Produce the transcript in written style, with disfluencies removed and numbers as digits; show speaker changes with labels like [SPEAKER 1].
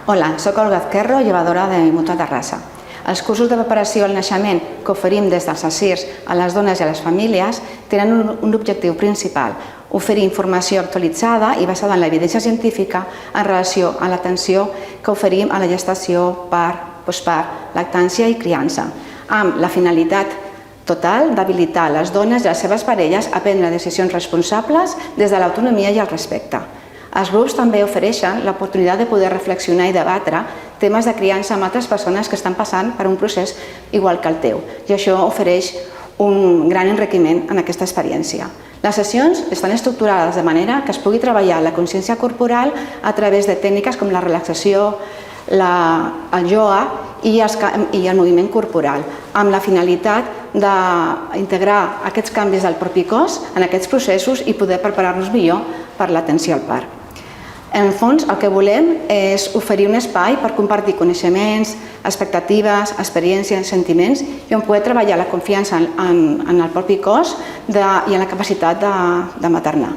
[SPEAKER 1] Hola, soc Olga Azquerro, llevadora de Mútua Terrassa. Els cursos de preparació al naixement que oferim des dels ASIRS a les dones i a les famílies tenen un objectiu principal: oferir informació actualitzada i basada en l'evidència científica en relació a l'atenció que oferim a la gestació, part, postpart, lactància i criança, amb la finalitat total d'habilitar les dones i les seves parelles a prendre decisions responsables des de l'autonomia i el respecte. Els grups també ofereixen l'oportunitat de poder reflexionar i debatre temes de criança amb altres persones que estan passant per un procés igual que el teu, i això ofereix un gran enriquiment en aquesta experiència. Les sessions estan estructurades de manera que es pugui treballar la consciència corporal a través de tècniques com la relaxació, el ioga i el moviment corporal, amb la finalitat d'integrar aquests canvis del propi cos en aquests processos i poder preparar-nos millor per l'atenció al part. En el fons, el que volem és oferir un espai per compartir coneixements, expectatives, experiències, sentiments i on poder treballar la confiança en el propi cos i en la capacitat de maternar.